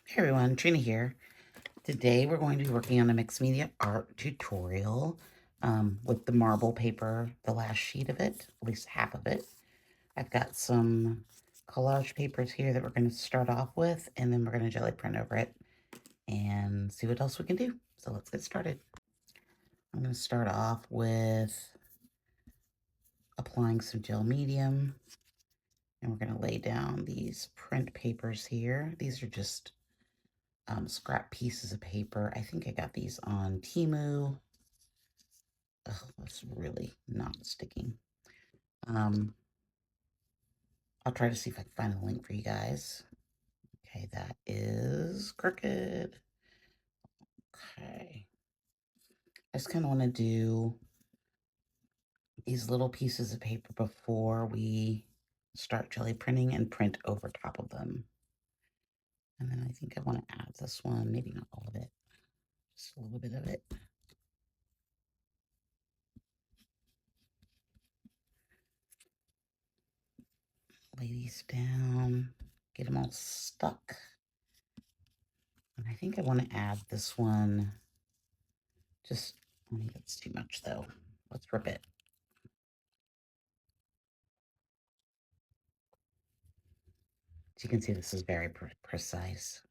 Hey everyone, Trina here. Today we're going to be working on a mixed media art tutorial with the marble paper, the last sheet of it, at least half of it. I've got some collage papers here that we're going to start off with, and then we're going to jelly print over it and see what else we can do. So let's get started. I'm going to start off with applying some gel medium, and we're going to lay down these print papers here. These are just scrap pieces of paper. I think I got these on Temu. Oh, that's really not sticking. I'll try to see if I can find a link for you guys. Okay, that is crooked. Okay. I just kind of want to do these little pieces of paper before we start jelly printing and print over top of them. And then I think I want to add this one, maybe not all of it, just a little bit of it. Lay these down, get them all stuck. And I think I want to add this one. Just, I think it's too much though. Let's rip it. As you can see, this is very precise.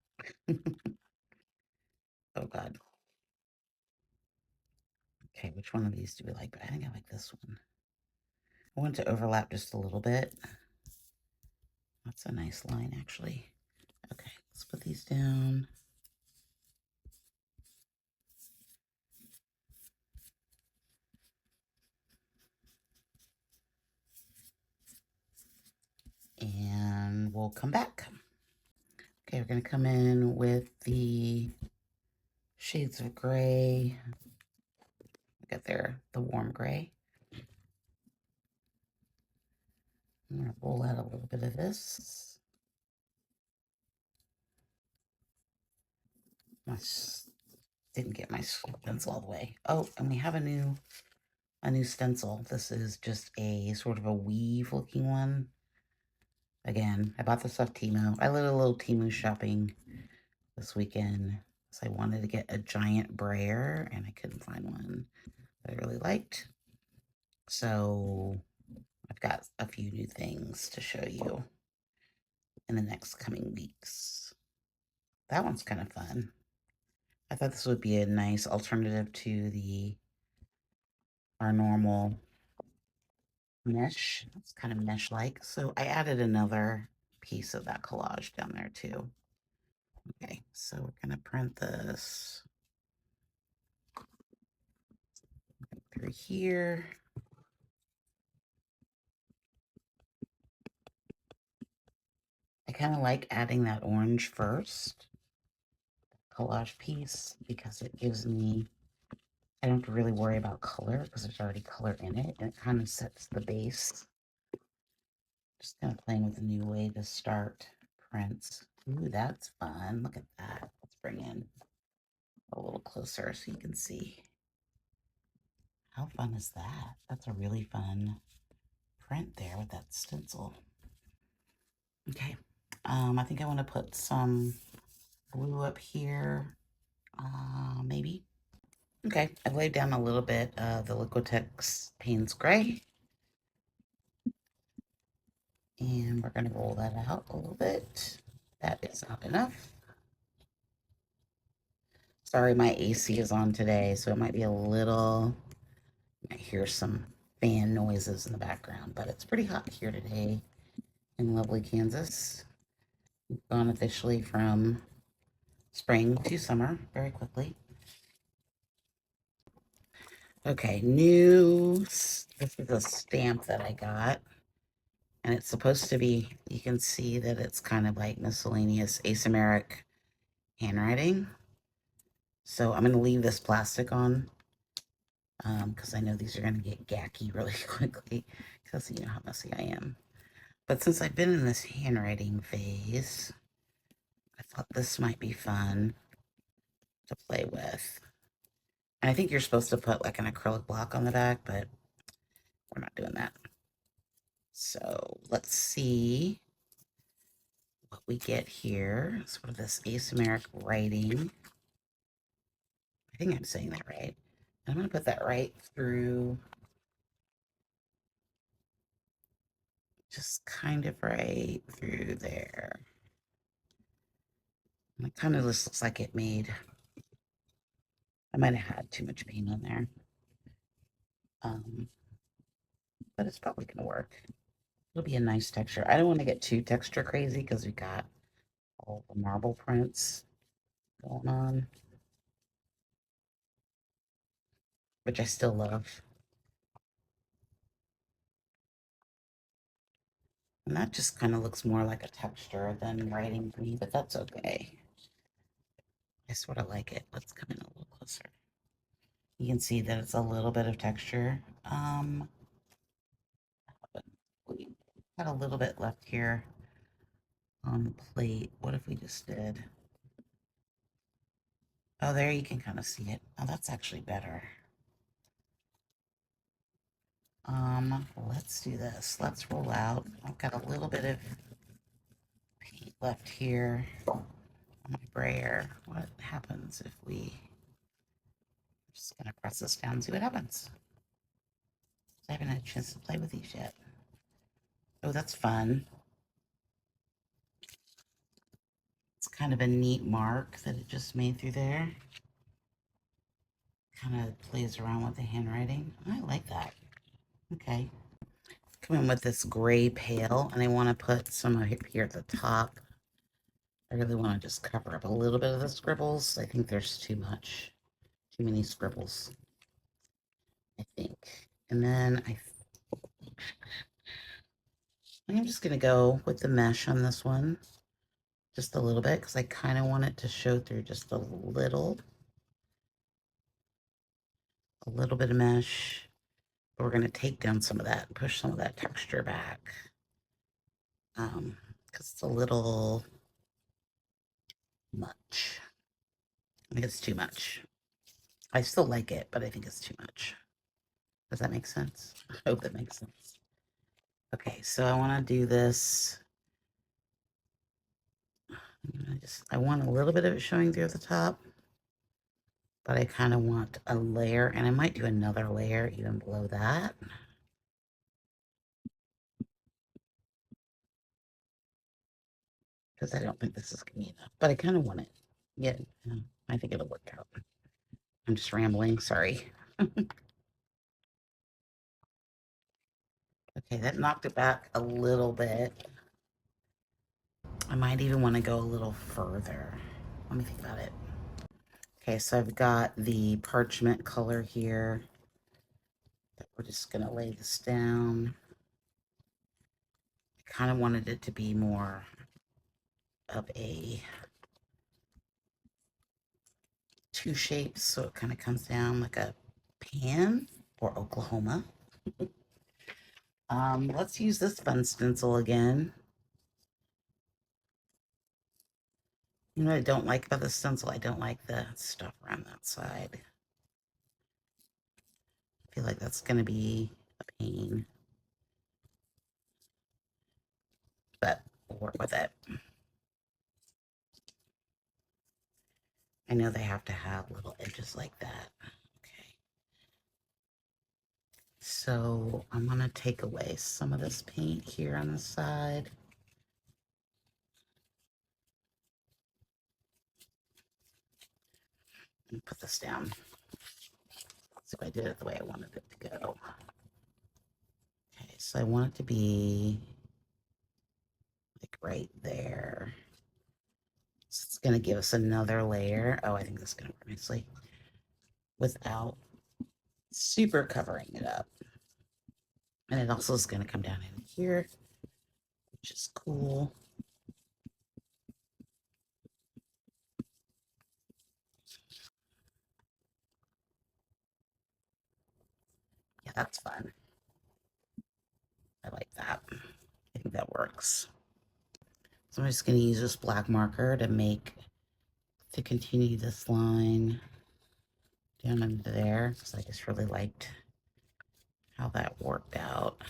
Oh God. Okay, which one of these do we like? I think I like this one. I want to overlap just a little bit. That's a nice line, actually. Okay, let's put these down. And we'll come back. Okay, we're going to come in with the shades of gray. Get there, the warm gray. I'm going to roll out a little bit of this. Didn't get my stencil all the way. Oh, and we have a new stencil. This is just a sort of a weave looking one. Again, I bought this off Temu. I did a little Temu shopping this weekend. So I wanted to get a giant brayer and I couldn't find one that I really liked. So I've got a few new things to show you in the next coming weeks. That one's kind of fun. I thought this would be a nice alternative to our normal mesh. It's kind of mesh-like. So I added another piece of that collage down there too. Okay, so we're gonna print this through here. I kind of like adding that orange first, collage piece, because it gives me, I don't have to really worry about color because there's already color in it, and it kind of sets the base. Just kind of playing with a new way to start prints. Ooh, that's fun. Look at that. Let's bring in a little closer so you can see. How fun is that? That's a really fun print there with that stencil. Okay. I think I want to put some glue up here. Maybe. Okay, I've laid down a little bit of the Liquitex Payne's Gray. And we're going to roll that out a little bit. That is not enough. Sorry, my AC is on today, so it might be a little, you might hear some fan noises in the background, but it's pretty hot here today in lovely Kansas. We've gone officially from spring to summer very quickly. Okay, this is a stamp that I got. And it's supposed to be, you can see that it's kind of like miscellaneous asymmetric handwriting. So I'm going to leave this plastic on because I know these are going to get gacky really quickly because you know how messy I am. But since I've been in this handwriting phase, I thought this might be fun to play with. And I think you're supposed to put like an acrylic block on the back, but we're not doing that. So let's see what we get here, sort of this asymmetric writing. I think I'm saying that right. I'm going to put that right through, just kind of right through there. And it kind of just looks like it made, I might have had too much paint on there. But it's probably going to work. It'll be a nice texture. I don't want to get too texture crazy because we got all the marble prints going on, which I still love. And that just kind of looks more like a texture than writing to me, but that's okay. I sort of like it. Let's come in a little closer. You can see that it's a little bit of texture. We got a little bit left here on the plate. What if we just did? Oh, there you can kind of see it. Oh, that's actually better. Let's do this. Let's roll out. I've got a little bit of paint left here on my brayer. What happens if we just gonna press this down and see what happens? I haven't had a chance to play with these yet. Oh, that's fun. It's kind of a neat mark that it just made through there. Kind of plays around with the handwriting. I like that. Okay. Come in with this gray pale, and I want to put some of it here at the top. I really want to just cover up a little bit of the scribbles. I think there's too many scribbles, I think. And then I'm just going to go with the mesh on this one, just a little bit, because I kind of want it to show through just a little bit of mesh. But we're going to take down some of that, push some of that texture back, because it's a little much. I think it's too much. I still like it, but I think it's too much. Does that make sense? I hope that makes sense. Okay, so I want to do this. I want a little bit of it showing through at the top, but I kind of want a layer, and I might do another layer even below that. Because I don't think this is going to be enough, but I kind of want it. Yeah, I think it'll work out. I'm just rambling, sorry. Okay, that knocked it back a little bit. I might even want to go a little further. Let me think about it. Okay, so I've got the parchment color here. We're just going to lay this down. I kind of wanted it to be more of a two shapes, so it kind of comes down like a pan or Oklahoma. Let's use this fun stencil again. You know what I don't like about the stencil? I don't like the stuff around that side. I feel like that's going to be a pain. But we'll work with it. I know they have to have little edges like that. Okay. So I'm going to take away some of this paint here on the side. And put this down. So I did it the way I wanted it to go. Okay, so I want it to be like right there. So it's going to give us another layer. Oh, I think this is going to work nicely without super covering it up. And it also is going to come down in here, which is cool. Yeah, that's fun. I like that. I think that works. So I'm just going to use this black marker to continue this line down into there, because I just really liked how that worked out.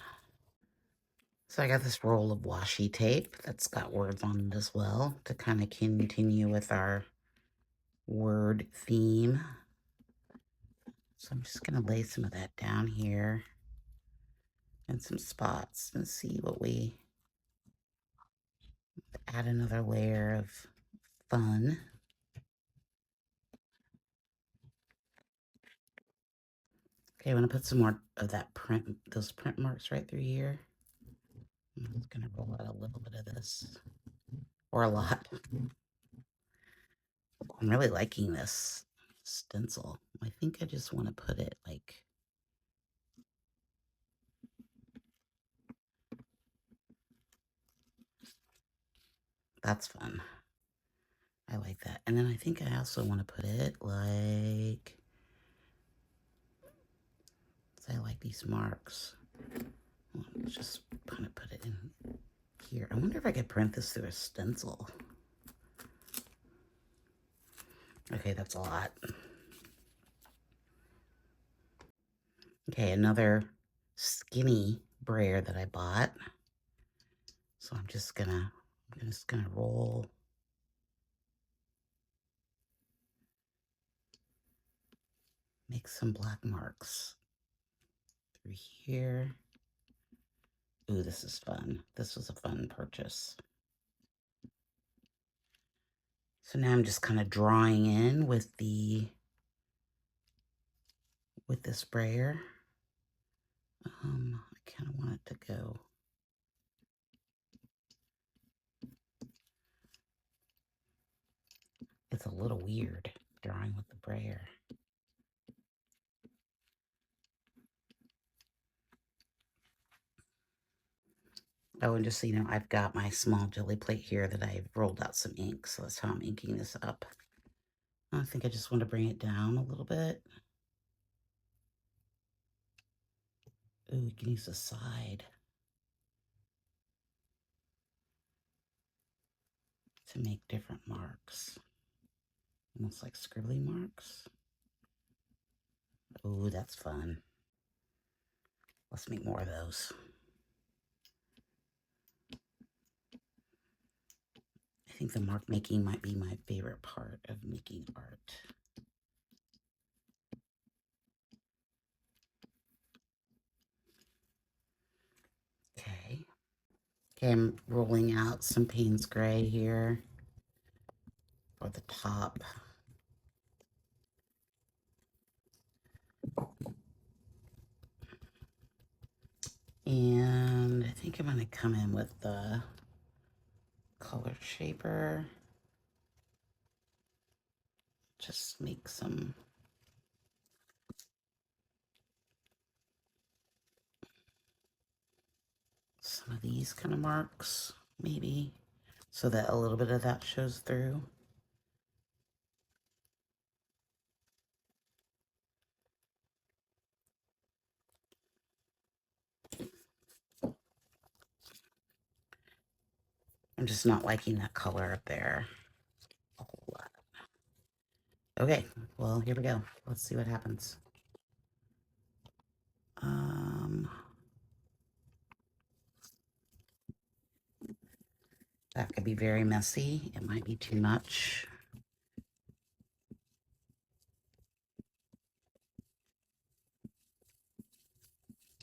So I got this roll of washi tape that's got words on it as well to kind of continue with our word theme. So I'm just going to lay some of that down here in some spots and see what we add another layer of fun. Okay, I'm going to put some more of that print, those print marks right through here. I'm just going to roll out a little bit of this, or a lot. I'm really liking this stencil. I think I just want to put it like, that's fun. I like that. And then I think I also want to put it like, I like these marks. Let's just kind of put it in here. I wonder if I could print this through a stencil. Okay, that's a lot. Okay, another skinny brayer that I bought. So I'm just gonna roll. Make some black marks through here. Ooh, this is fun. This was a fun purchase. So now I'm just kind of drawing in with the sprayer. I kind of want it to go. It's a little weird drawing with the brayer. Oh, and just so you know, I've got my small jelly plate here that I've rolled out some ink, so that's how I'm inking this up. I think I just want to bring it down a little bit. Ooh, we can use the side to make different marks. Almost like scribbly marks. Ooh, that's fun. Let's make more of those. I think the mark making might be my favorite part of making art. Okay. Okay, I'm rolling out some Payne's Gray here for the top. And I think I'm going to come in with the color shaper. Just make some of these kind of marks, maybe, so that a little bit of that shows through. I'm just not liking that color up there a whole lot. Okay, well, here we go. Let's see what happens. That could be very messy. It might be too much.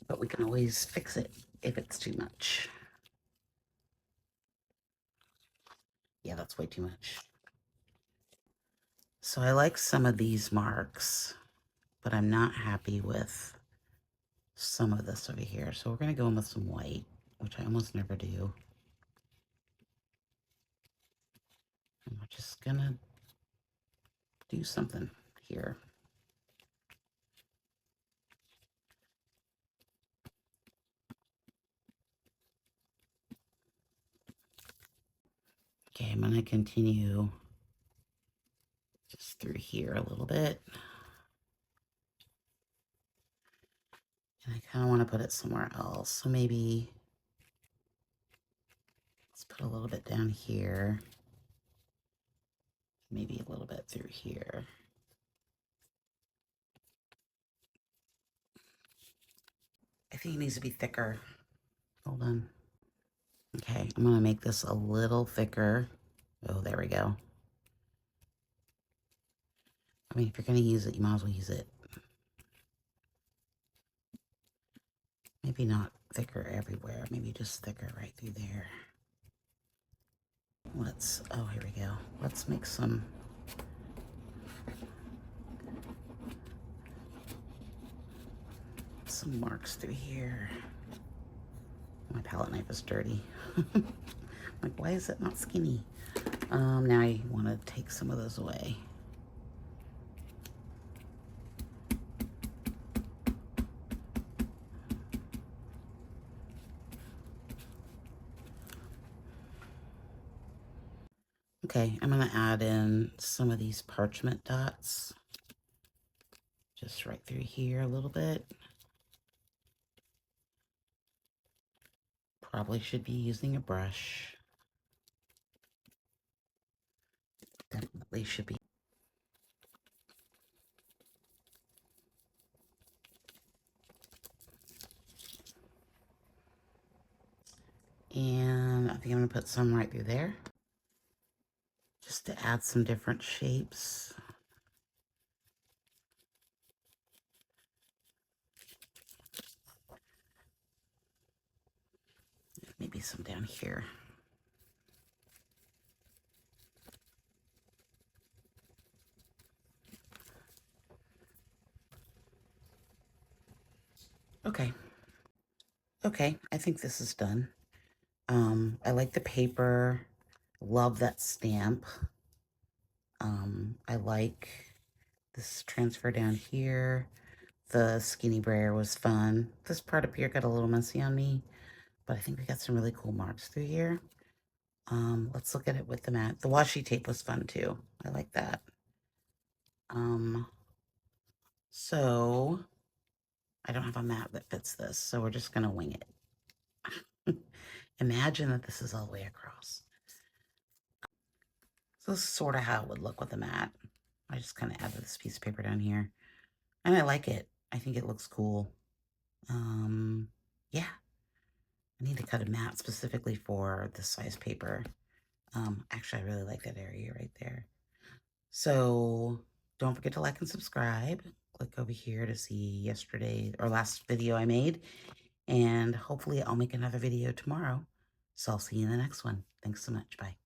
But we can always fix it if it's too much. Yeah, that's way too much. So I like some of these marks, but I'm not happy with some of this over here. So we're going to go in with some white, which I almost never do. And we're just going to do something here. Okay, I'm going to continue just through here a little bit. And I kind of want to put it somewhere else. So maybe let's put a little bit down here. Maybe a little bit through here. I think it needs to be thicker. Hold on. Okay, I'm going to make this a little thicker. Oh, there we go. I mean, if you're going to use it, you might as well use it. Maybe not thicker everywhere. Maybe just thicker right through there. Oh, here we go. Let's make some marks through here. My palette knife is dirty. Like, why is it not skinny? Now I want to take some of those away. Okay, I'm going to add in some of these parchment dots. Just right through here a little bit. Probably should be using a brush. Definitely should be. And I think I'm going to put some right through there. Just to add some different shapes. Maybe some down here. Okay. Okay, I think this is done. I like the paper. Love that stamp. I like this transfer down here. The skinny brayer was fun. This part up here got a little messy on me, but I think we got some really cool marks through here. Let's look at it with the mat. The washi tape was fun too. I like that. So I don't have a mat that fits this, so we're just gonna wing it. Imagine that this is all the way across. So this is sort of how it would look with a mat. I just kind of added this piece of paper down here. And I like it. I think it looks cool. Yeah. I need to cut a mat specifically for this size paper. Actually, I really like that area right there. So don't forget to like and subscribe. Click over here to see yesterday or last video I made. And hopefully I'll make another video tomorrow. So I'll see you in the next one. Thanks so much. Bye.